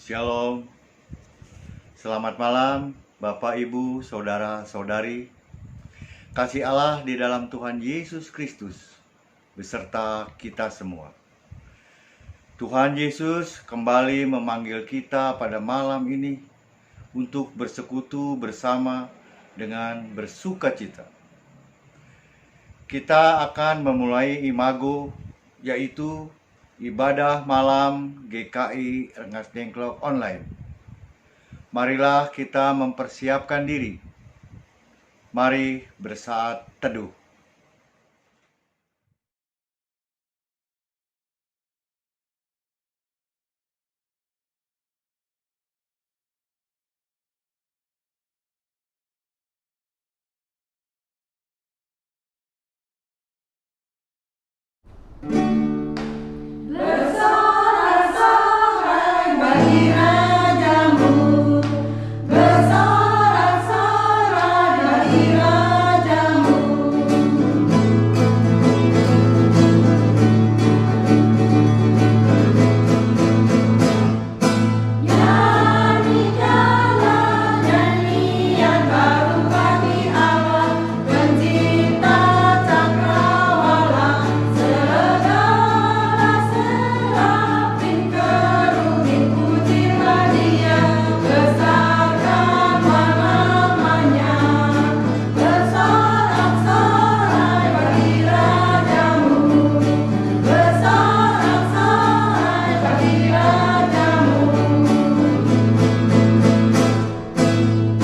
Shalom, selamat malam Bapak, Ibu, Saudara-saudari. Kasih Allah di dalam Tuhan Yesus Kristus beserta kita semua. Tuhan Yesus kembali memanggil kita pada malam ini untuk bersekutu bersama dengan bersukacita. Kita akan memulai imago, yaitu ibadah malam GKI Rengas Dengklok online. Marilah kita mempersiapkan diri. Mari bersaat teduh. Bersorak-sorai bagi rajamu, bersorak-sorai bagi rajamu. Nyanyikanlah nyanyian baru bagi Allah, pencipta cakrawala. Segala serafim kerubin pujilah Dia, besarkanlah namanya. Bersorak-sorai bagi rajamu, bersorak-sorai bagi rajamu.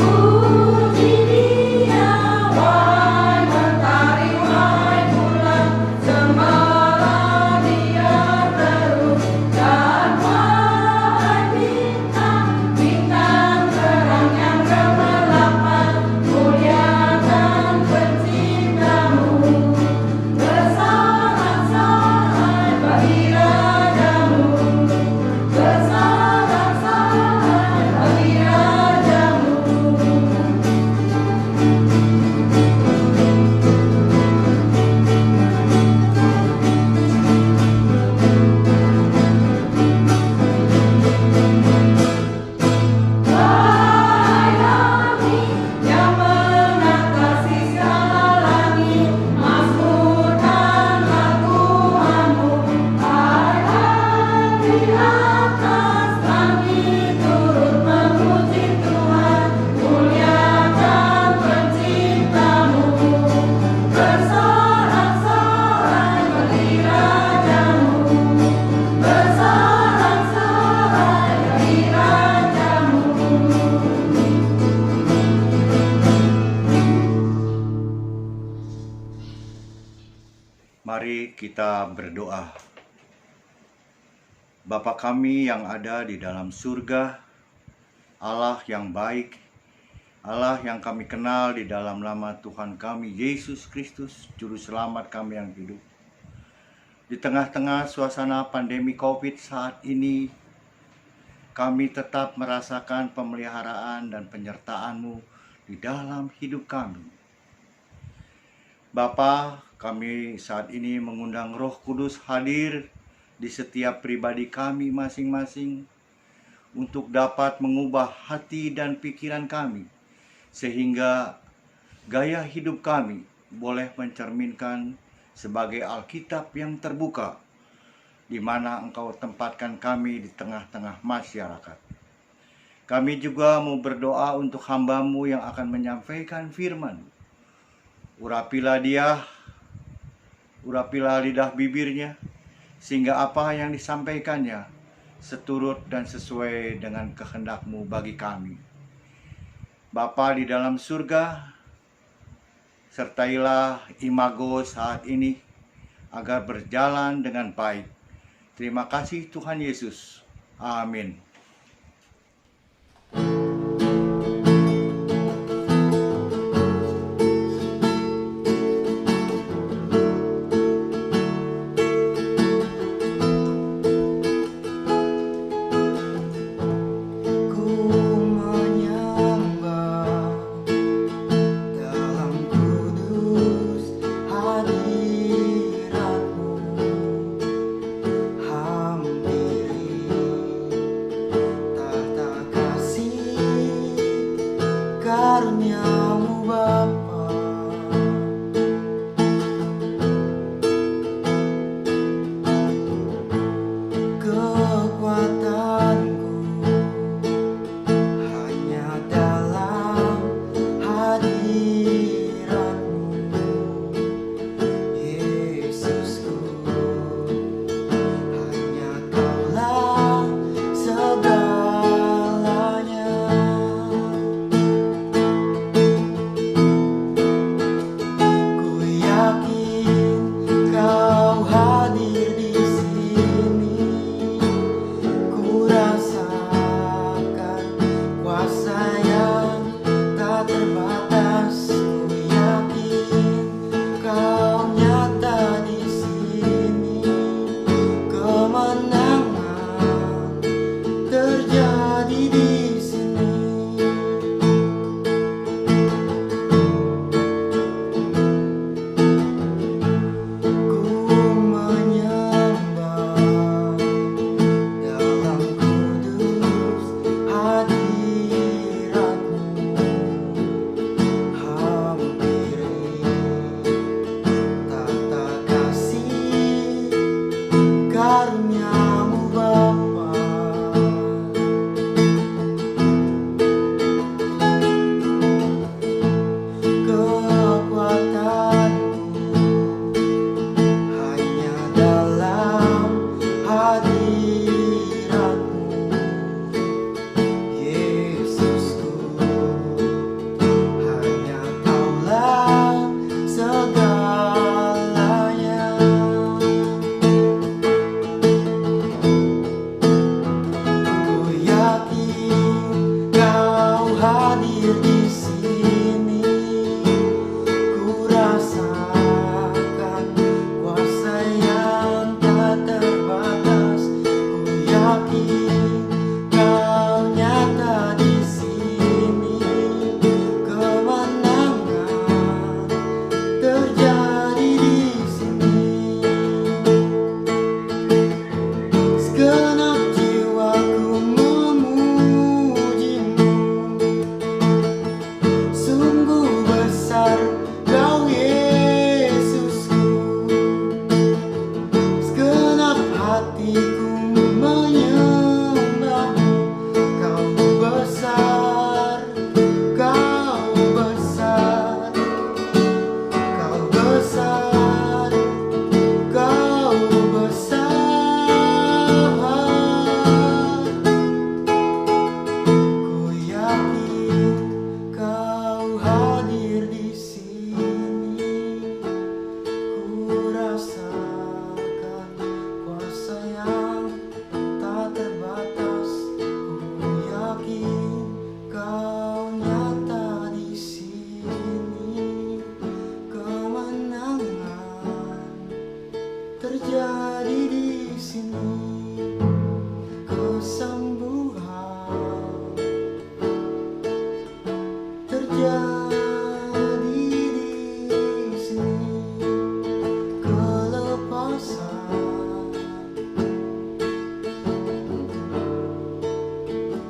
Puji Dia, wahai mentari, wahai bulan, sembahlah Dia terus. Dan wahai bintang-bintang terang yang gemerlapan, muliakan Penciptamu. Bersorak-sorai bagi rajamu, bersorak-sorai bagi rajamu. Wahai langit yang mengatasi segala langit, mazmurkanlah Tuhanmu. Hai di atas langit, turut memuji Tuhan, muliakan Penciptamu. Bersorak-sorai bagi rajamu, bersorak-sorai bagi rajamu. Mari kita berdoa. Bapa kami yang ada di dalam surga, Allah yang baik, Allah yang kami kenal di dalam nama Tuhan kami Yesus Kristus, Juru Selamat kami yang hidup. Di tengah-tengah suasana pandemi COVID saat ini, kami tetap merasakan pemeliharaan dan penyertaan-Mu di dalam hidup kami. Bapa, kami saat ini mengundang Roh Kudus hadir di setiap pribadi kami masing-masing untuk dapat mengubah hati dan pikiran kami, sehingga gaya hidup kami boleh mencerminkan sebagai Alkitab yang terbuka, di mana Engkau tempatkan kami di tengah-tengah masyarakat. Kami juga mau berdoa untuk hamba-Mu yang akan menyampaikan firman. Urapilah dia, urapilah lidah bibirnya, sehingga apa yang disampaikannya seturut dan sesuai dengan kehendak-Mu bagi kami. Bapa di dalam surga, sertailah imago saat ini agar berjalan dengan baik. Terima kasih Tuhan Yesus. Amin. Ku menyembah dalam kudus hadirat-Mu, hampiri hatiku menyembahmu. Kau besar, kau besar, kau besar, kau besar. Ku yakin kau hadir di sini. Ku rasakan kuasa yang tak terbatas. Ku yakin kau nyata di sini. Kemenangan terjadi di sini. Kesembuhan terjadi di sini. Kelepasan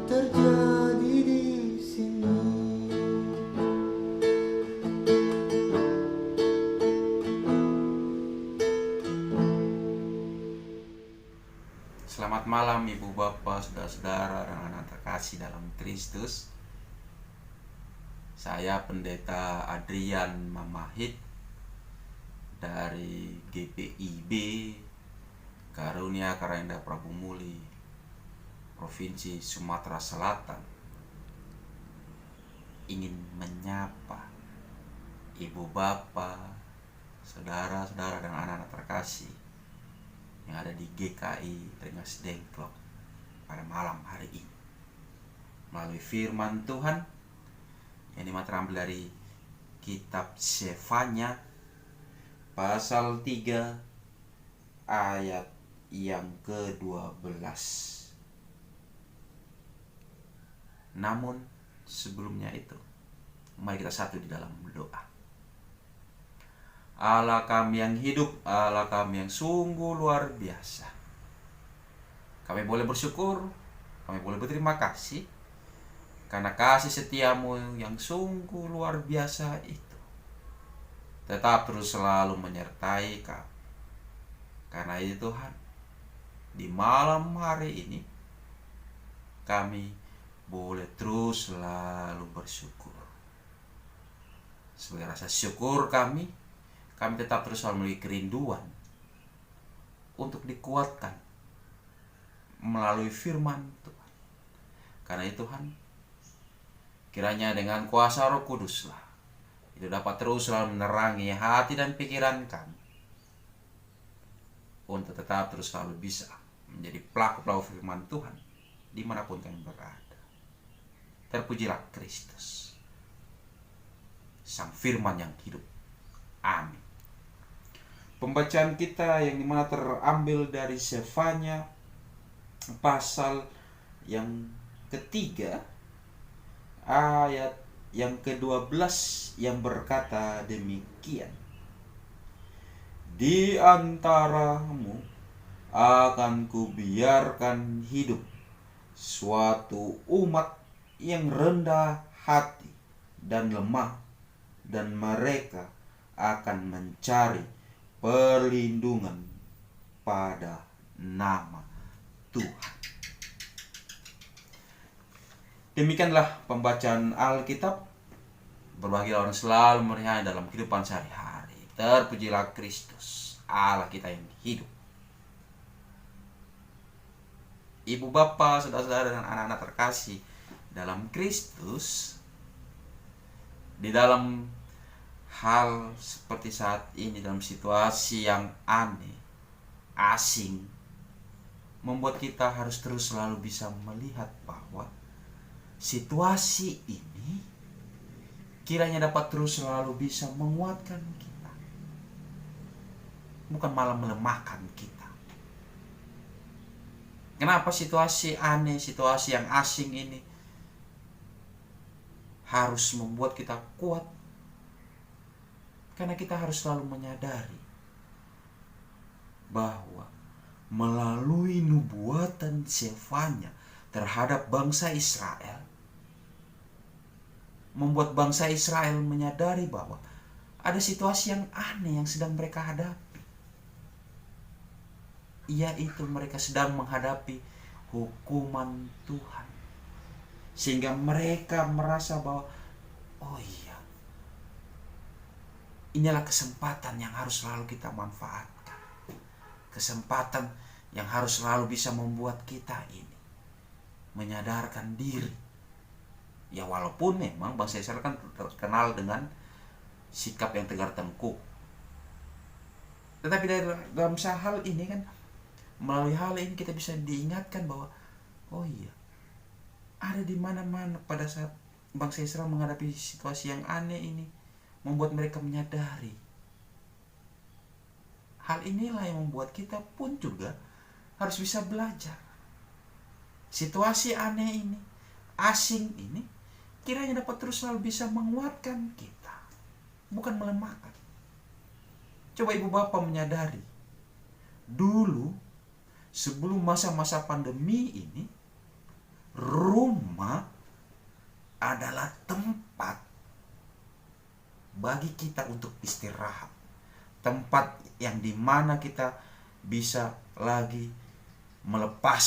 terjadi di sini. Selamat malam Ibu Bapak, Saudara-saudara dan anak terkasih dalam Kristus. Saya Pendeta Adrian Mamahit dari GPIB Karunia Karenda Prabu Muli, Provinsi Sumatera Selatan, ingin menyapa Ibu Bapak, saudara-saudara dan anak-anak terkasih yang ada di GKI Rengas Dengklok pada malam hari ini melalui firman Tuhan yang terambil dari kitab Sefanya pasal 3 ayat yang ke-12. Namun sebelumnya itu, mari kita satu di dalam doa. Allah kami yang hidup, Allah kami yang sungguh luar biasa. Kami boleh bersyukur, kami boleh berterima kasih karena kasih setiamu yang sungguh luar biasa itu tetap terus selalu menyertai kami. Karena itu Tuhan, di malam hari ini kami boleh terus selalu bersyukur. Sebagai rasa syukur kami tetap terus selalu memiliki kerinduan untuk dikuatkan melalui firman Tuhan. Karena itu Tuhan, kiranya dengan kuasa Roh Kudus-lah itu dapat terus selalu menerangi hati dan pikiran kami untuk tetap terus selalu bisa menjadi pelaku-pelaku firman Tuhan dimanapun kami berada. Terpujilah Kristus, Sang Firman yang hidup. Amin. Pembacaan kita yang dimana terambil dari Sefanya pasal yang ketiga ayat yang ke-12 yang berkata demikian. Di antaramu akan kubiarkan hidup suatu umat yang rendah hati dan lemah, dan mereka akan mencari perlindungan pada nama Tuhan. Demikianlah pembacaan Alkitab. Berbahagialah orang selalu melihatnya dalam kehidupan sehari-hari. Terpujilah Kristus, Allah kita yang hidup. Ibu bapak, saudara-saudara dan anak-anak terkasih dalam Kristus, di dalam hal seperti saat ini, dalam situasi yang aneh, asing, membuat kita harus terus selalu bisa melihat bahwa situasi ini kiranya dapat terus selalu bisa menguatkan kita, bukan malah melemahkan kita. Kenapa situasi aneh, situasi yang asing ini harus membuat kita kuat? Karena kita harus selalu menyadari bahwa melalui nubuatan Sefanya terhadap bangsa Israel, membuat bangsa Israel menyadari bahwa ada situasi yang aneh yang sedang mereka hadapi. yaitu mereka sedang menghadapi hukuman Tuhan. Sehingga mereka merasa bahwa, oh iya, inilah kesempatan yang harus selalu kita manfaatkan. Kesempatan yang harus selalu bisa membuat kita ini menyadarkan diri. Ya walaupun memang bangsa Israel kan terkenal dengan sikap yang tegar tengkuk. Tetapi dalam hal ini kan, melalui hal ini kita bisa diingatkan bahwa, oh iya, ada di mana-mana pada saat bangsa Israel menghadapi situasi yang aneh ini, membuat mereka menyadari. Hal inilah yang membuat kita pun juga harus bisa belajar. Situasi aneh ini, asing ini, kiranya dapat terus selalu bisa menguatkan kita, bukan melemahkan. Coba ibu bapak menyadari, dulu sebelum masa-masa pandemi ini, rumah adalah tempat bagi kita untuk istirahat. Tempat yang dimana kita bisa lagi melepas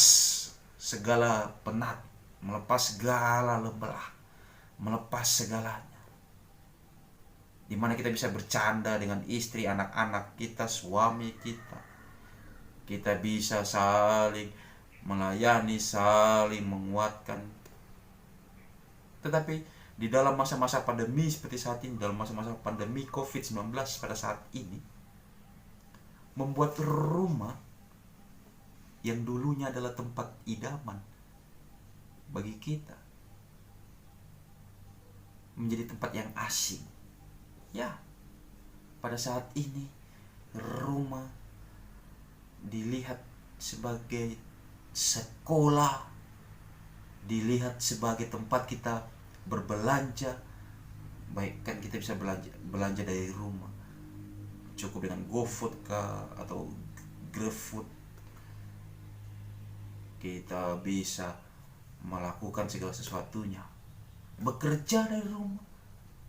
segala penat, melepas segala lelah, melepas segalanya. Dimana kita bisa bercanda dengan istri, anak-anak kita, suami kita. Kita bisa saling melayani, saling menguatkan. Tetapi di dalam masa-masa pandemi seperti saat ini, dalam masa-masa pandemi COVID-19 pada saat ini, membuat rumah yang dulunya adalah tempat idaman bagi kita menjadi tempat yang asing. Ya, pada saat ini rumah dilihat sebagai sekolah, dilihat sebagai tempat kita berbelanja. Baik kan kita bisa belanja dari rumah, cukup dengan GoFood atau GrabFood. Kita bisa melakukan segala sesuatunya, bekerja dari rumah,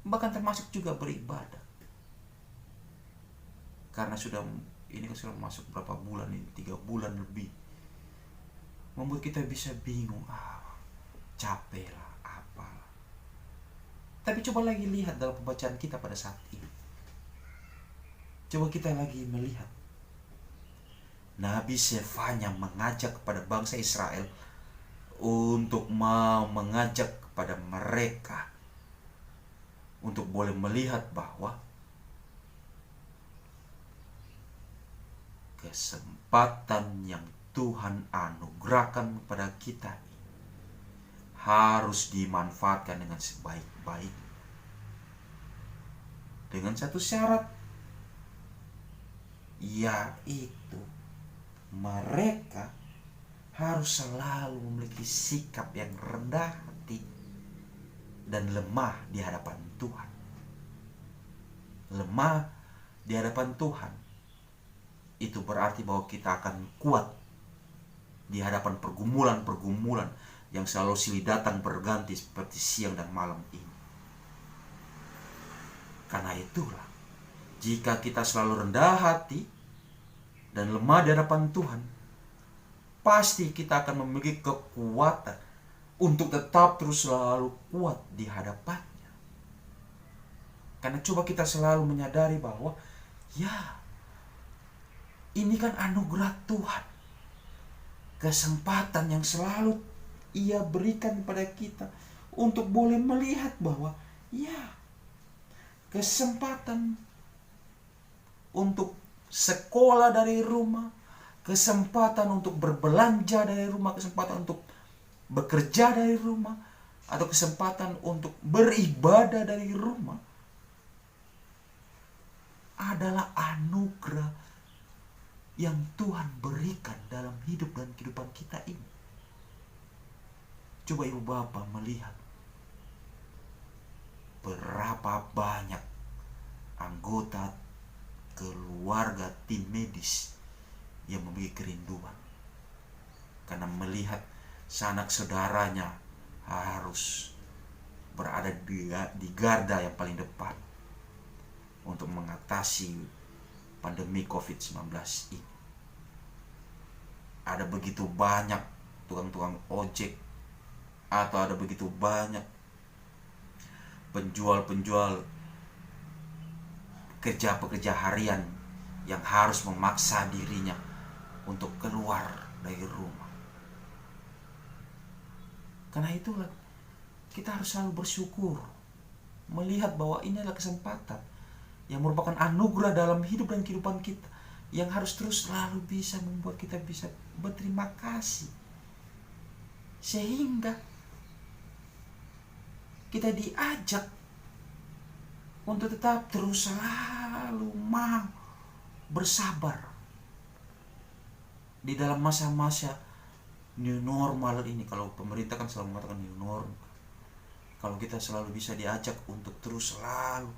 bahkan termasuk juga beribadah. Karena ini kan sudah masuk berapa bulan ini, 3 bulan lebih, membuat kita bisa bingung, capek lah, apalah. Tapi coba lagi lihat dalam pembacaan kita pada saat ini. Coba kita lagi melihat Nabi Zefanya mengajak kepada bangsa Israel untuk mengajak kepada mereka untuk boleh melihat bahwa kesempatan yang Tuhan anugerahkan kepada kita ini harus dimanfaatkan dengan sebaik-baik. Dengan satu syarat, yaitu mereka harus selalu memiliki sikap yang rendah hati dan lemah di hadapan Tuhan. Lemah di hadapan Tuhan itu berarti bahwa kita akan kuat di hadapan pergumulan-pergumulan yang selalu silih datang berganti seperti siang dan malam ini. Karena itulah, jika kita selalu rendah hati dan lemah di hadapan Tuhan, pasti kita akan memiliki kekuatan untuk tetap terus selalu kuat di hadapannya. Karena coba kita selalu menyadari bahwa ini kan anugerah Tuhan, kesempatan yang selalu Ia berikan kepada kita untuk boleh melihat bahwa kesempatan untuk sekolah dari rumah, kesempatan untuk berbelanja dari rumah, kesempatan untuk bekerja dari rumah, atau kesempatan untuk beribadah dari rumah adalah anugerah yang Tuhan berikan dalam hidup dan kehidupan kita ini. Coba ibu bapak melihat berapa banyak anggota keluarga tim medis yang memiliki kerinduan karena melihat sanak saudaranya harus berada di garda yang paling depan untuk mengatasi pandemi COVID-19 ini. ada begitu banyak tukang-tukang ojek, atau ada begitu banyak penjual-penjual pekerja harian yang harus memaksa dirinya untuk keluar dari rumah. Karena itulah kita harus selalu bersyukur, melihat bahwa ini adalah kesempatan yang merupakan anugerah dalam hidup dan kehidupan kita, yang harus terus selalu bisa membuat kita bisa berterima kasih, sehingga kita diajak untuk tetap terus selalu mau bersabar di dalam masa-masa new normal ini. Kalau pemerintah kan selalu mengatakan new normal, kalau kita selalu bisa diajak untuk terus selalu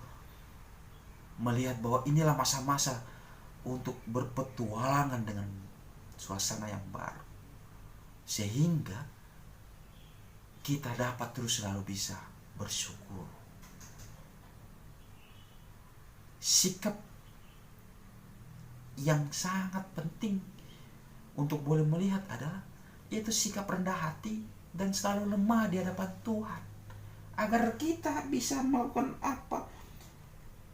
melihat bahwa inilah masa-masa untuk berpetualangan dengan suasana yang baru, sehingga kita dapat terus selalu bisa bersyukur. Sikap yang sangat penting untuk boleh melihat adalah yaitu sikap rendah hati dan selalu lemah di hadapan Tuhan, agar kita bisa melakukan apa?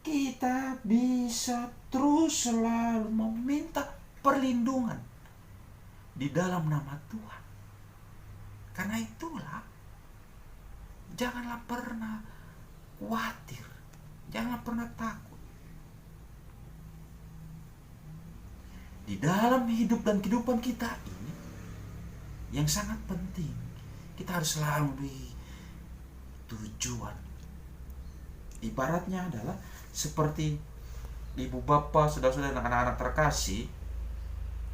Kita bisa terus selalu meminta perlindungan di dalam nama Tuhan. Karena itulah, janganlah pernah khawatir, jangan pernah takut. Di dalam hidup dan kehidupan kita ini, yang sangat penting, kita harus selalu memiliki tujuan. Ibaratnya adalah seperti ibu bapak, saudara-saudara dan anak-anak terkasih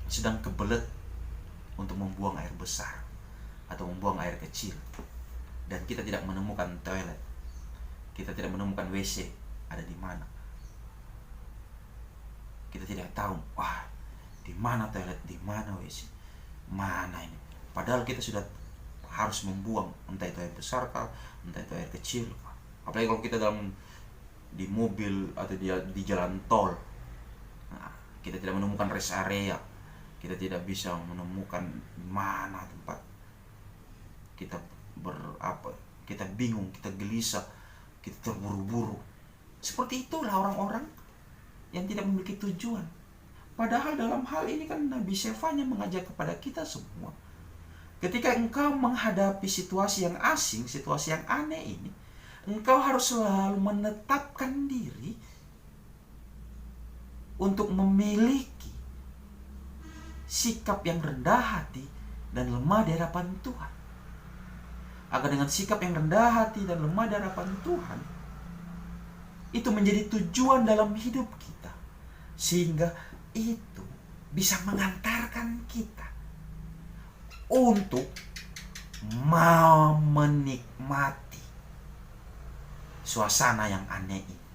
sedang kebelet untuk membuang air besar atau membuang air kecil, dan kita tidak menemukan toilet, kita tidak menemukan WC ada di mana. Kita tidak tahu, wah, di mana toilet, di mana WC, mana ini. Padahal kita sudah harus membuang, entah itu air besar kah, entah itu air kecil. Apalagi kalau kita di mobil atau di jalan tol, nah, kita tidak menemukan rest area, kita tidak bisa menemukan mana tempat. Kita kita bingung, kita gelisah, kita terburu-buru. Seperti itulah orang-orang yang tidak memiliki tujuan. Padahal dalam hal ini kan Nabi Syefanya mengajak kepada kita semua, ketika engkau menghadapi situasi yang asing, situasi yang aneh ini, engkau harus selalu menetapkan diri untuk memiliki sikap yang rendah hati dan lemah di hadapan Tuhan. Agar dengan sikap yang rendah hati dan lemah di hadapan Tuhan, itu menjadi tujuan dalam hidup kita, sehingga itu bisa mengantarkan kita untuk mau menikmati suasana yang aneh ini.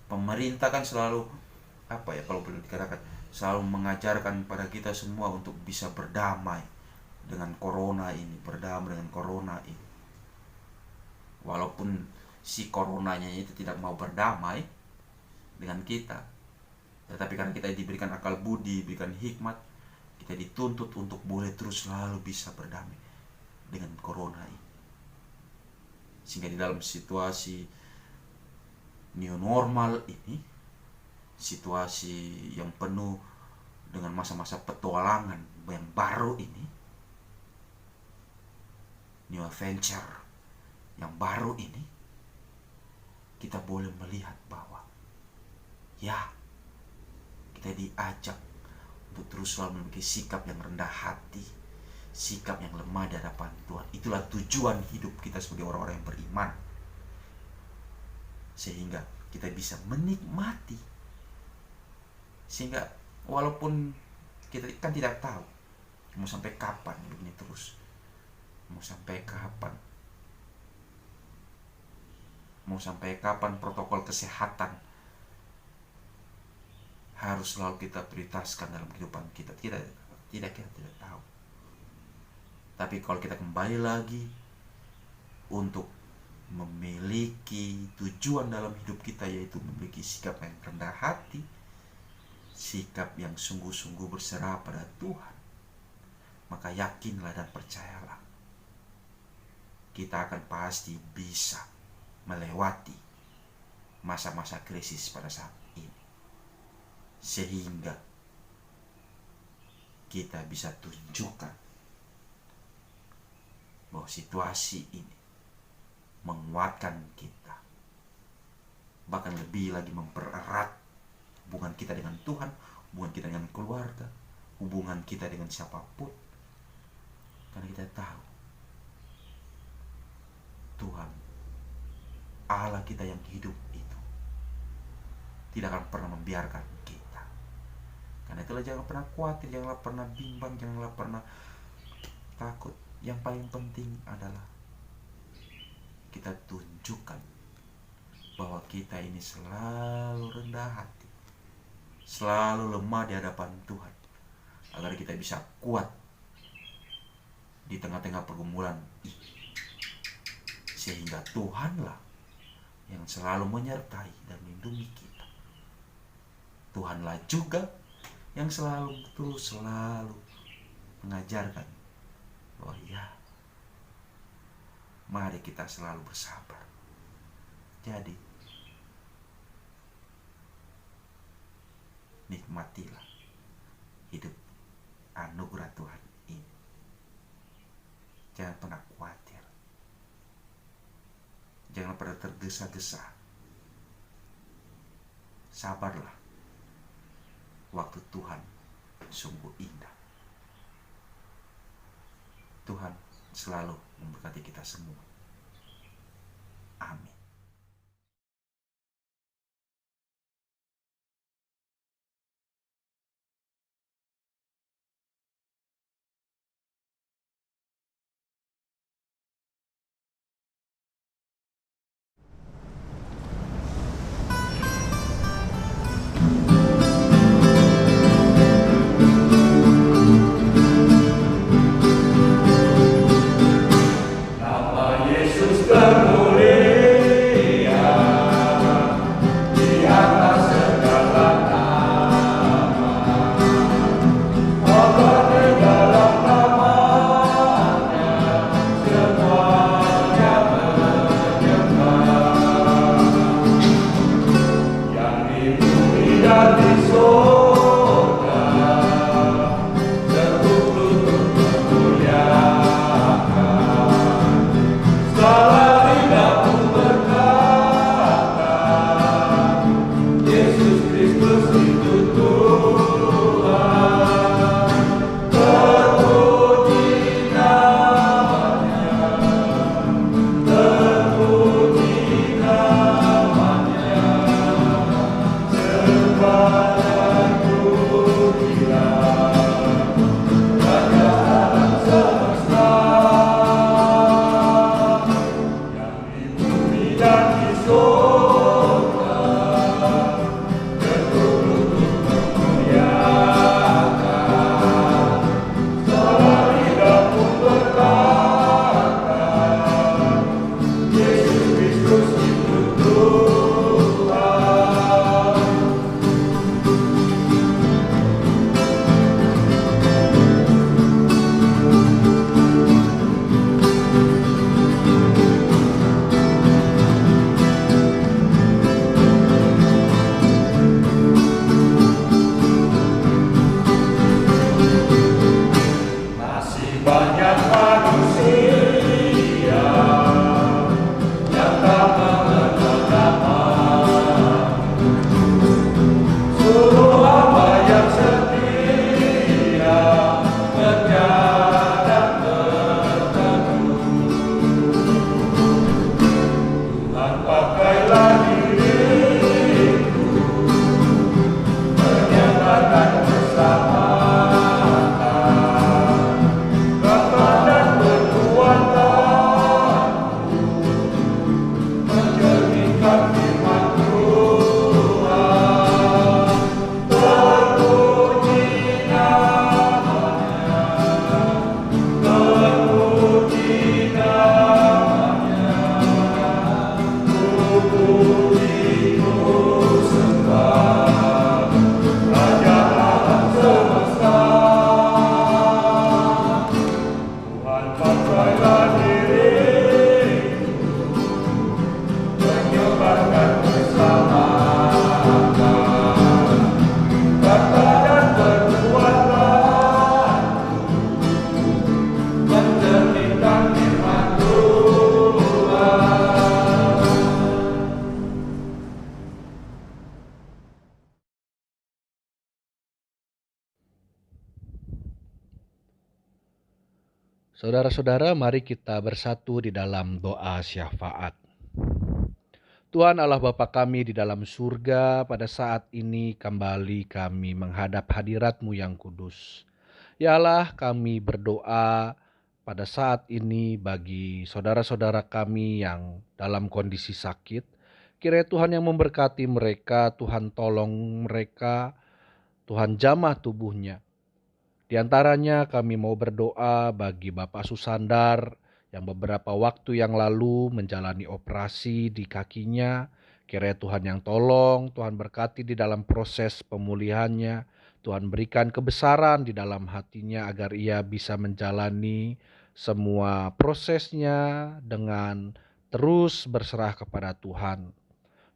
Pemerintah kan selalu kalau boleh dikatakan, selalu mengajarkan pada kita semua untuk bisa berdamai dengan corona ini, berdamai dengan corona ini. Walaupun si coronanya itu tidak mau berdamai dengan kita, tetapi karena kita diberikan akal budi, diberikan hikmat, kita dituntut untuk boleh terus selalu bisa berdamai dengan corona ini. Sehingga di dalam situasi new normal ini, situasi yang penuh dengan masa-masa petualangan yang baru ini, new adventure yang baru ini, kita boleh melihat bahwa ya, kita diajak untuk terus selalu memiliki sikap yang rendah hati, sikap yang lemah di hadapan Tuhan. Itulah tujuan hidup kita sebagai orang-orang yang beriman, sehingga kita bisa menikmati. Sehingga walaupun kita kan tidak tahu mau sampai kapan begini terus, mau sampai kapan protokol kesehatan harus selalu kita prioritaskan dalam kehidupan kita. Kita tidak tahu. Tapi kalau kita kembali lagi untuk memiliki tujuan dalam hidup kita, yaitu memiliki sikap yang rendah hati, sikap yang sungguh-sungguh berserah pada Tuhan, maka yakinlah dan percayalah, kita akan pasti bisa melewati masa-masa krisis pada saat ini, sehingga kita bisa tunjukkan bahwa situasi ini menguatkan kita, bahkan lebih lagi mempererat hubungan kita dengan Tuhan, hubungan kita dengan keluarga, hubungan kita dengan siapapun. Karena kita tahu Tuhan, Allah kita yang hidup itu tidak akan pernah membiarkan kita. Karena itulah jangan pernah khawatir, janganlah pernah bimbang, janganlah pernah takut. Yang paling penting adalah kita tunjukkan bahwa kita ini selalu rendah hati, selalu lemah di hadapan Tuhan, agar kita bisa kuat di tengah-tengah pergumulan ini, sehingga Tuhanlah yang selalu menyertai dan melindungi kita. Tuhanlah juga yang selalu mengajarkan bahwa ya, mari kita selalu bersabar. Jadi nikmatilah hidup anugerah Tuhan ini. Jangan pernah khawatir, jangan pernah tergesa-gesa. Sabarlah, waktu Tuhan sungguh indah. Tuhan selalu memberkati kita semua. Amin. Yesus terboleh Saudara-saudara, mari kita bersatu di dalam doa syafaat. Tuhan Allah Bapa kami di dalam surga, pada saat ini kembali kami menghadap hadirat-Mu yang kudus. Ya Allah, kami berdoa pada saat ini bagi saudara-saudara kami yang dalam kondisi sakit. Kiranya Tuhan yang memberkati mereka, Tuhan tolong mereka, Tuhan jamah tubuhnya. Di antaranya kami mau berdoa bagi Bapak Susandar yang beberapa waktu yang lalu menjalani operasi di kakinya. Kiranya Tuhan yang tolong, Tuhan berkati di dalam proses pemulihannya. Tuhan berikan kebesaran di dalam hatinya agar ia bisa menjalani semua prosesnya dengan terus berserah kepada Tuhan.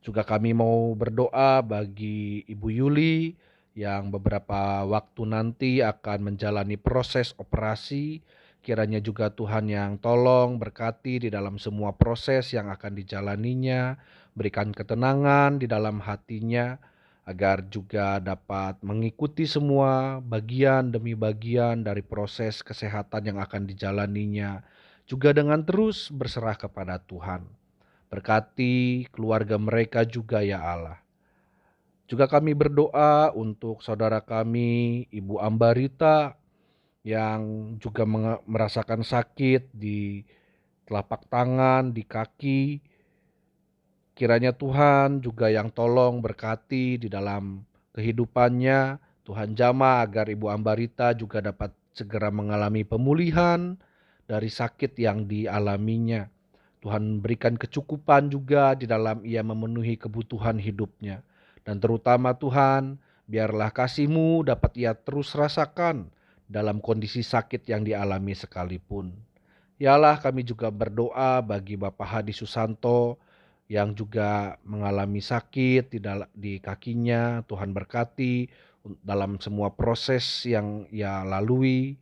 Juga kami mau berdoa bagi Ibu Yuli yang beberapa waktu nanti akan menjalani proses operasi. Kiranya juga Tuhan yang tolong berkati di dalam semua proses yang akan dijalaninya, berikan ketenangan di dalam hatinya, agar juga dapat mengikuti semua bagian demi bagian dari proses kesehatan yang akan dijalaninya, juga dengan terus berserah kepada Tuhan. Berkati keluarga mereka juga ya Allah. Juga kami berdoa untuk saudara kami, Ibu Ambarita, yang juga merasakan sakit di telapak tangan, di kaki. Kiranya Tuhan juga yang tolong berkati di dalam kehidupannya. Tuhan jamah agar Ibu Ambarita juga dapat segera mengalami pemulihan dari sakit yang dialaminya. Tuhan berikan kecukupan juga di dalam ia memenuhi kebutuhan hidupnya. Dan terutama Tuhan, biarlah kasih-Mu dapat ia terus rasakan dalam kondisi sakit yang dialami sekalipun. Ya Allah, kami juga berdoa bagi Bapak Hadi Susanto yang juga mengalami sakit di kakinya. Tuhan berkati dalam semua proses yang ia lalui.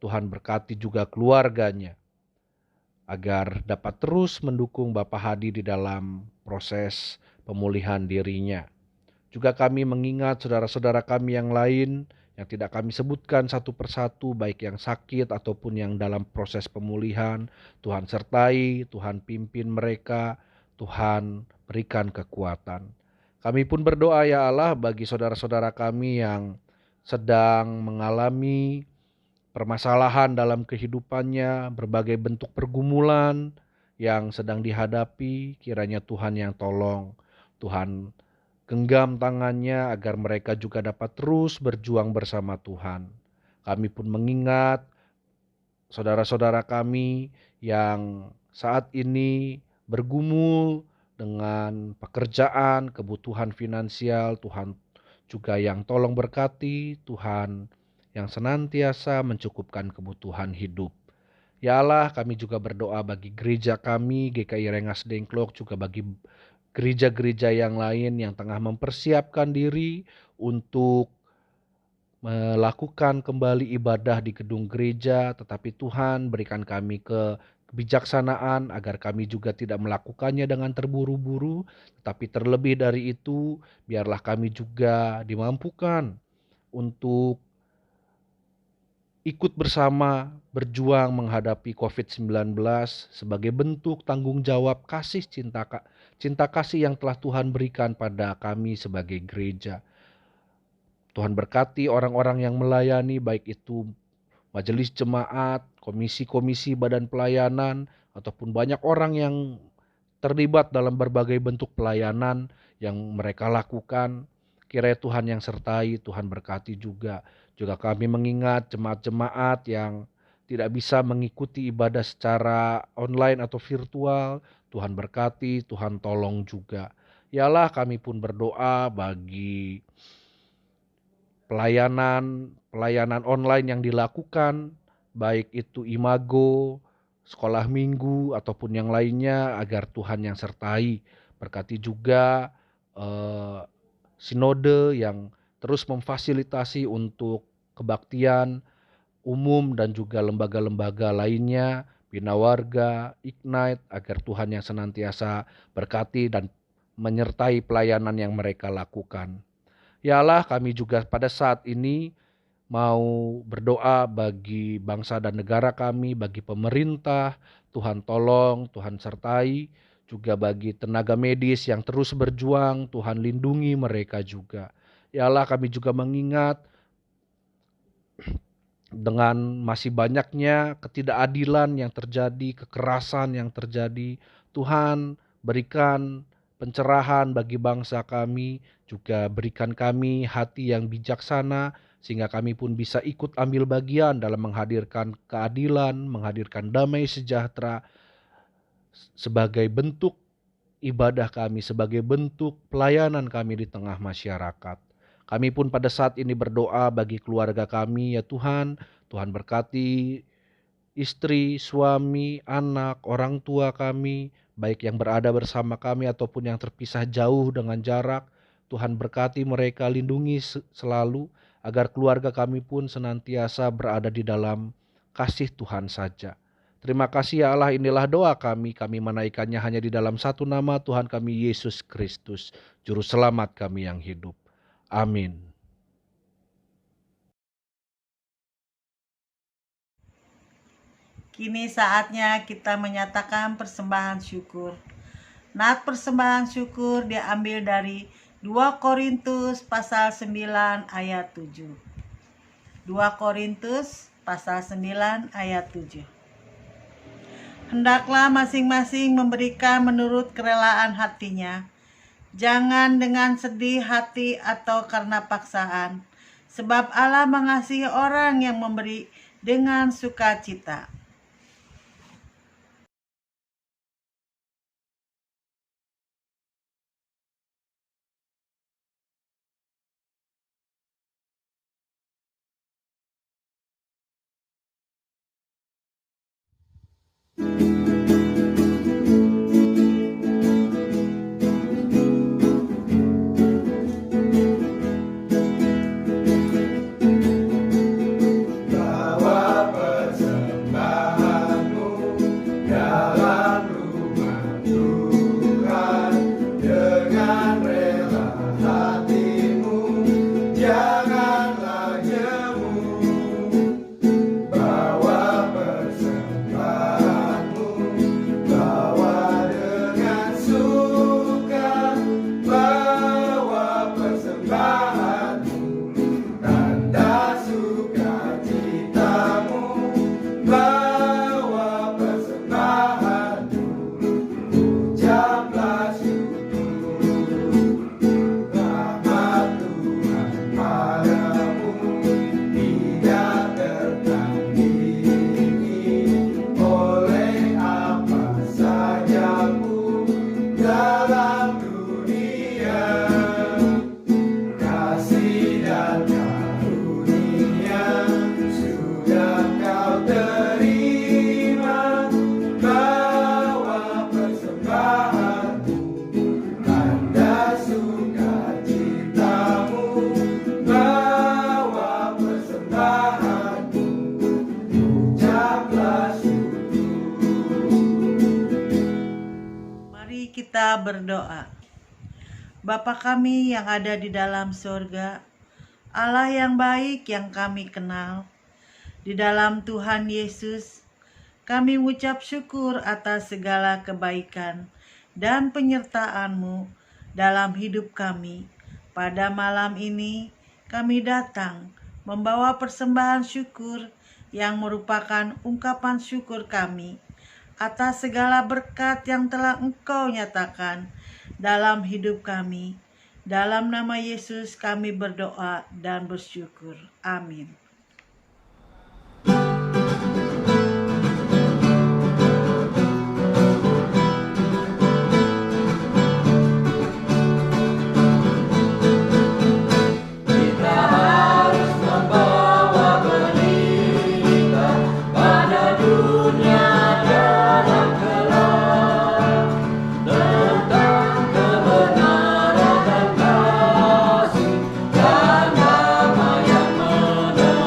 Tuhan berkati juga keluarganya agar dapat terus mendukung Bapak Hadi di dalam proses pemulihan dirinya. Juga kami mengingat saudara-saudara kami yang lain yang tidak kami sebutkan satu persatu, baik yang sakit ataupun yang dalam proses pemulihan. Tuhan sertai, Tuhan pimpin mereka, Tuhan berikan kekuatan. Kami pun berdoa ya Allah bagi saudara-saudara kami yang sedang mengalami permasalahan dalam kehidupannya, berbagai bentuk pergumulan yang sedang dihadapi. Kiranya Tuhan yang tolong, Tuhan genggam tangannya agar mereka juga dapat terus berjuang bersama Tuhan. Kami pun mengingat saudara-saudara kami yang saat ini bergumul dengan pekerjaan, kebutuhan finansial. Tuhan juga yang tolong berkati, Tuhan yang senantiasa mencukupkan kebutuhan hidup. Ya Allah, kami juga berdoa bagi gereja kami, GKI Rengas Dengklok, juga bagi gereja-gereja yang lain yang tengah mempersiapkan diri untuk melakukan kembali ibadah di gedung gereja, tetapi Tuhan berikan kami kebijaksanaan agar kami juga tidak melakukannya dengan terburu-buru, tetapi terlebih dari itu biarlah kami juga dimampukan untuk ikut bersama berjuang menghadapi COVID-19 sebagai bentuk tanggung jawab kasih cinta kasih yang telah Tuhan berikan pada kami sebagai gereja. Tuhan berkati orang-orang yang melayani, baik itu majelis jemaat, komisi-komisi badan pelayanan, ataupun banyak orang yang terlibat dalam berbagai bentuk pelayanan yang mereka lakukan. Kiranya Tuhan yang sertai, Tuhan berkati juga. Juga kami mengingat jemaat-jemaat yang tidak bisa mengikuti ibadah secara online atau virtual. Tuhan berkati, Tuhan tolong juga. Yalah, kami pun berdoa bagi pelayanan online yang dilakukan, baik itu Imago, sekolah minggu ataupun yang lainnya, agar Tuhan yang sertai. Berkati juga sinode yang terus memfasilitasi untuk kebaktian umum dan juga lembaga-lembaga lainnya, Bina Warga, Ignite, agar Tuhan yang senantiasa berkati dan menyertai pelayanan yang mereka lakukan. Ya Allah, kami juga pada saat ini mau berdoa bagi bangsa dan negara kami, bagi pemerintah. Tuhan tolong, Tuhan sertai, juga bagi tenaga medis yang terus berjuang, Tuhan lindungi mereka juga. Ya Allah, kami juga mengingat dengan masih banyaknya ketidakadilan yang terjadi, kekerasan yang terjadi. Tuhan berikan pencerahan bagi bangsa kami, juga berikan kami hati yang bijaksana, sehingga kami pun bisa ikut ambil bagian dalam menghadirkan keadilan, menghadirkan damai sejahtera sebagai bentuk ibadah kami, sebagai bentuk pelayanan kami di tengah masyarakat. Kami pun pada saat ini berdoa bagi keluarga kami, ya Tuhan. Tuhan berkati istri, suami, anak, orang tua kami, baik yang berada bersama kami ataupun yang terpisah jauh dengan jarak. Tuhan berkati mereka, lindungi selalu, agar keluarga kami pun senantiasa berada di dalam kasih Tuhan saja. Terima kasih ya Allah, inilah doa kami menaikkannya hanya di dalam satu nama, Tuhan kami Yesus Kristus, Juru Selamat kami yang hidup. Amin. Kini saatnya kita menyatakan persembahan syukur. Nat persembahan syukur diambil dari 2 Korintus pasal 9 ayat 7. 2 Korintus pasal 9 ayat 7. Hendaklah masing-masing memberikan menurut kerelaan hatinya, jangan dengan sedih hati atau karena paksaan, sebab Allah mengasihi orang yang memberi dengan sukacita. Bawa persembahanmu dalam rumah Tuhan dengan rela hatimu, janganlah jemu. Bawa persembahanmu, bawa dengan suka, bawa persembahanmu, tanda sukacitamu, bawa persembahanmu, ucaplah syukur. Rahmat Tuhan padamu tidak tertandingi oleh apa saja pun dalam dunia. Kasih dan karunia sudah kau terima, bawa persembahanmu, tanda sukacitamu, bawa persembahanmu, ucaplah syukur. Mari kita berdoa. Bapa kami yang ada di dalam surga, Allah yang baik yang kami kenal, di dalam Tuhan Yesus, kami mengucap syukur atas segala kebaikan dan penyertaan-Mu dalam hidup kami. Pada malam ini, kami datang membawa persembahan syukur yang merupakan ungkapan syukur kami atas segala berkat yang telah Engkau nyatakan dalam hidup kami. Dalam nama Yesus kami berdoa dan bersyukur. Amin. Kita harus membawa berita pada dunia dalam gelap tentang kebenaran dan kasih dan damai yang menetap.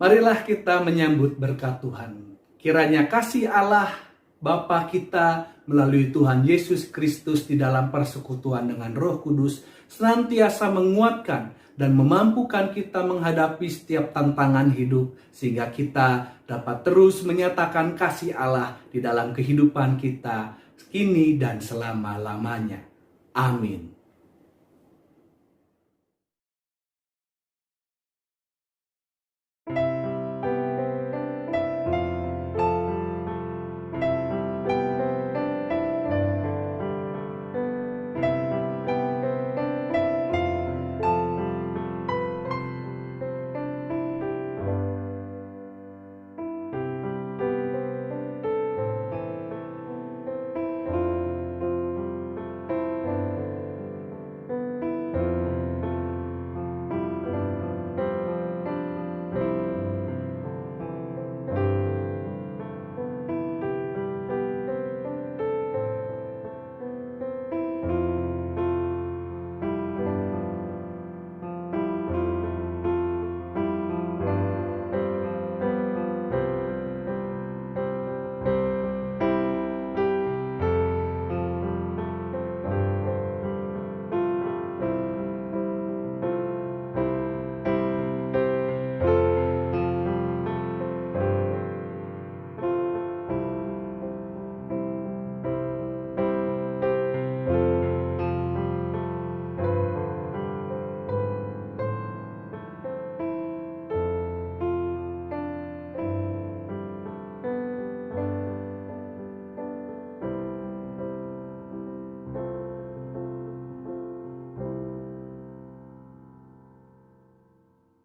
Marilah kita menyambut berkat Tuhan. Kiranya kasih Allah Bapa kita melalui Tuhan Yesus Kristus di dalam persekutuan dengan Roh Kudus senantiasa menguatkan dan memampukan kita menghadapi setiap tantangan hidup, sehingga kita dapat terus menyatakan kasih Allah di dalam kehidupan kita kini dan selama-lamanya. Amin.